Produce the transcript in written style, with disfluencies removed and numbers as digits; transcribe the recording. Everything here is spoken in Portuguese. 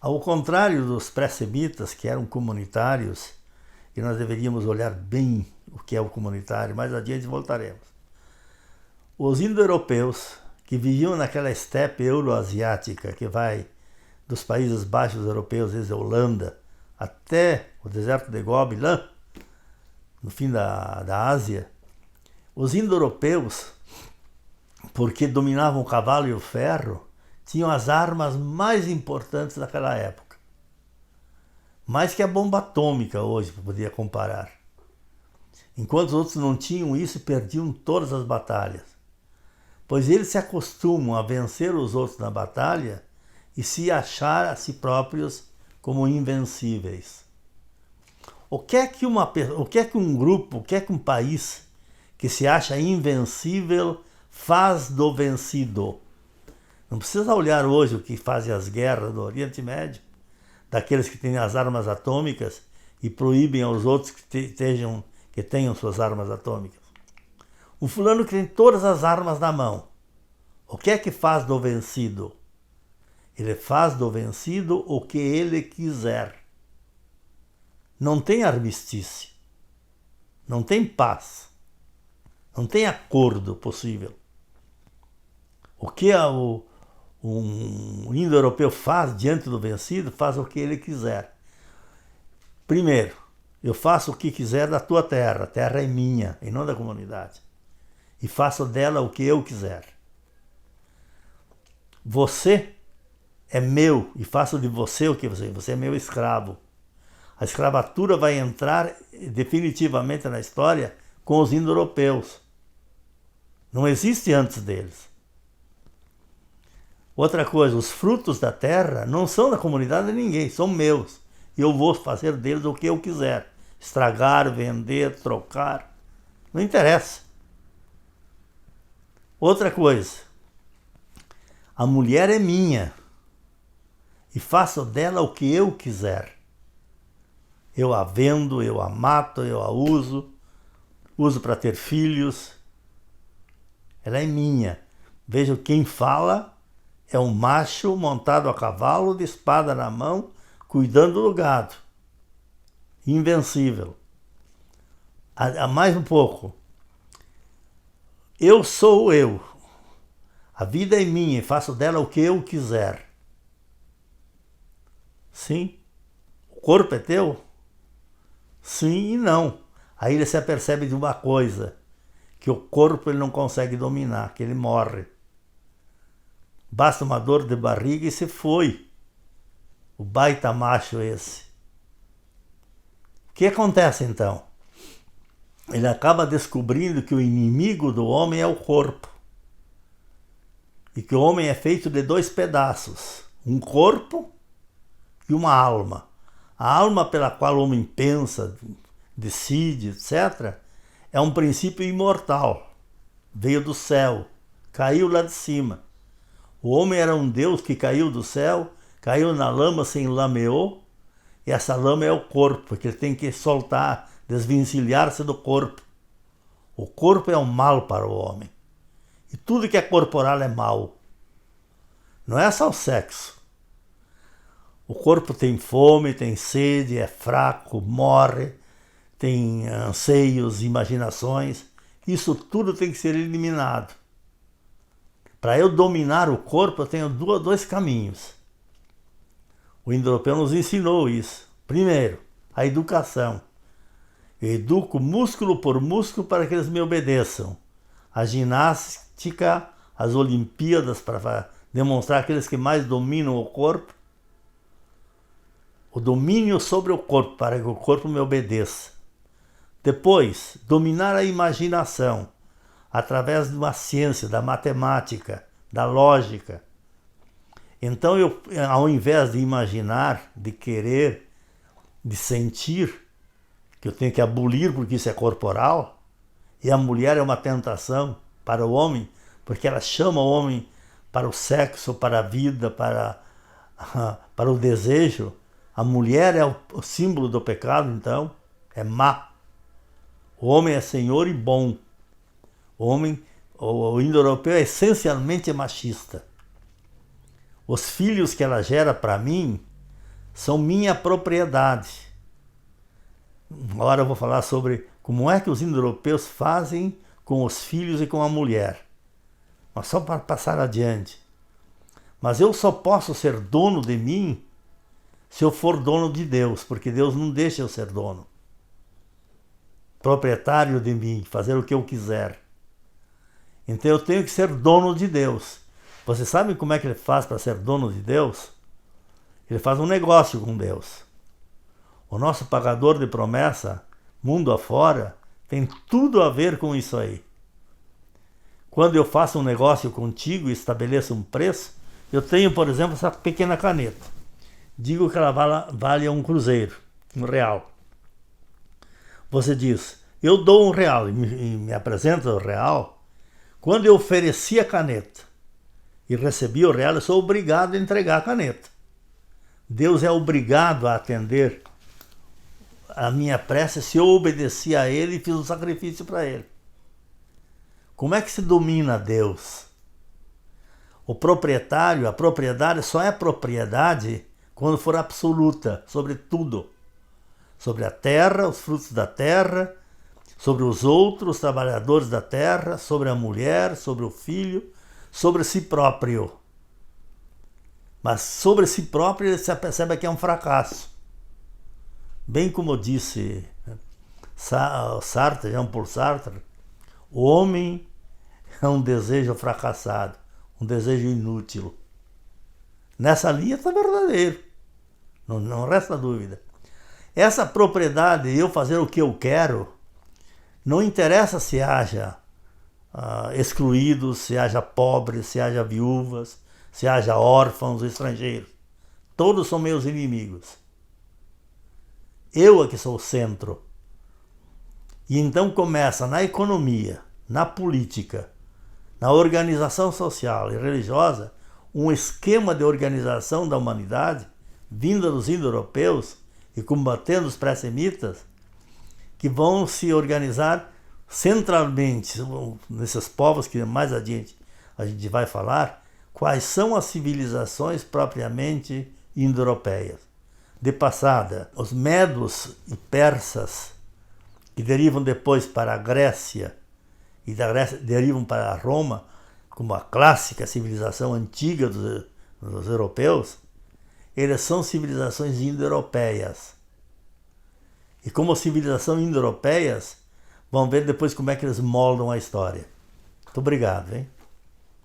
Ao contrário dos pré-semitas, que eram comunitários, e nós deveríamos olhar bem o que é o comunitário, mais adiante voltaremos. Os indo-europeus, que viviam naquela estepe euroasiática que vai dos Países Baixos europeus, desde a Holanda até o deserto de Gobi, lá no fim da Ásia, os indo-europeus, porque dominavam o cavalo e o ferro, tinham as armas mais importantes daquela época. Mais que a bomba atômica hoje, para poder comparar. Enquanto os outros não tinham isso, perdiam todas as batalhas. Pois eles se acostumam a vencer os outros na batalha e se achar a si próprios como invencíveis. O que é que um grupo, o que é que um país que se acha invencível faz do vencido? Não precisa olhar hoje o que fazem as guerras do Oriente Médio, daqueles que têm as armas atômicas e proíbem aos outros que tenham suas armas atômicas. Um fulano que tem todas as armas na mão, o que é que faz do vencido? Ele faz do vencido o que ele quiser. Não tem armistício, não tem paz, não tem acordo possível. O que um indo-europeu faz diante do vencido, faz o que ele quiser. Primeiro, eu faço o que quiser da tua terra, a terra é minha e não da comunidade. E faço dela o que eu quiser. Você é meu e faço de você o que você é meu escravo. A escravatura vai entrar definitivamente na história com os indo-europeus. Não existe antes deles. Outra coisa, os frutos da terra não são da comunidade de ninguém, são meus. E eu vou fazer deles o que eu quiser. Estragar, vender, trocar, não interessa. Outra coisa, a mulher é minha e faço dela o que eu quiser. Eu a vendo, eu a mato, eu a uso para ter filhos. Ela é minha. Veja, quem fala é um macho montado a cavalo, de espada na mão, cuidando do gado. Invencível. A mais um pouco. Eu sou eu. A vida é minha e faço dela o que eu quiser. Sim. O corpo é teu? Sim e não. Aí ele se apercebe de uma coisa, que o corpo ele não consegue dominar, que ele morre. Basta uma dor de barriga e se foi. O baita macho esse. O que acontece então? Ele acaba descobrindo que o inimigo do homem é o corpo. E que o homem é feito de dois pedaços. Um corpo e uma alma. A alma pela qual o homem pensa, decide, etc., é um princípio imortal. Veio do céu, caiu lá de cima. O homem era um Deus que caiu do céu, caiu na lama, se enlameou, e essa lama é o corpo, que ele tem que soltar, desvencilhar-se do corpo. O corpo é um mal para o homem. E tudo que é corporal é mal. Não é só o sexo. O corpo tem fome, tem sede, é fraco, morre, tem anseios, imaginações. Isso tudo tem que ser eliminado. Para eu dominar o corpo, eu tenho dois caminhos. O indo-europeu nos ensinou isso. Primeiro, a educação. Eu educo músculo por músculo para que eles me obedeçam. A ginástica, as Olimpíadas, para demonstrar aqueles que mais dominam o corpo. O domínio sobre o corpo, para que o corpo me obedeça. Depois, dominar a imaginação, através de uma ciência, da matemática, da lógica. Então, eu, ao invés de imaginar, de querer, de sentir, que eu tenho que abolir porque isso é corporal, e a mulher é uma tentação para o homem, porque ela chama o homem para o sexo, para a vida, para o desejo. A mulher é o símbolo do pecado, então, é má. O homem é senhor e bom. O indo-europeu é essencialmente machista. Os filhos que ela gera para mim são minha propriedade. Agora eu vou falar sobre como é que os indo-europeus fazem com os filhos e com a mulher. Mas só para passar adiante. Mas eu só posso ser dono de mim se eu for dono de Deus, porque Deus não deixa eu ser dono. Proprietário de mim, fazer o que eu quiser. Então eu tenho que ser dono de Deus. Você sabe como é que ele faz para ser dono de Deus? Ele faz um negócio com Deus. O nosso pagador de promessa, mundo afora, tem tudo a ver com isso aí. Quando eu faço um negócio contigo e estabeleço um preço, eu tenho, por exemplo, essa pequena caneta. Digo que ela vale um cruzeiro, R$1. Você diz, eu dou R$1 e me apresenta o R$1. Quando eu ofereci a caneta e recebi o R$1, eu sou obrigado a entregar a caneta. Deus é obrigado a atender a minha prece se eu obedeci a Ele e fiz um sacrifício para Ele. Como é que se domina Deus? O proprietário, a propriedade só é propriedade quando for absoluta, sobre tudo. Sobre a terra, os frutos da terra, sobre os outros trabalhadores da terra, sobre a mulher, sobre o filho, sobre si próprio. Mas sobre si próprio ele se percebe que é um fracasso. Bem como disse Sartre, Jean-Paul Sartre, o homem é um desejo fracassado, um desejo inútil. Nessa linha está verdadeiro, não resta dúvida. Essa propriedade, eu fazer o que eu quero, não interessa se haja excluídos, se haja pobres, se haja viúvas, se haja órfãos, estrangeiros. Todos são meus inimigos. Eu é que sou o centro. E então começa na economia, na política, na organização social e religiosa, um esquema de organização da humanidade, vinda dos indo-europeus e combatendo os pré-semitas, que vão se organizar centralmente nesses povos que mais adiante a gente vai falar, quais são as civilizações propriamente indo-europeias. De passada, os medos e persas, que derivam depois para a Grécia, e da Grécia derivam para Roma, como a clássica civilização antiga dos europeus, eles são civilizações indo-europeias. E como civilização indo-europeias, vão ver depois como é que eles moldam a história. Muito obrigado, hein?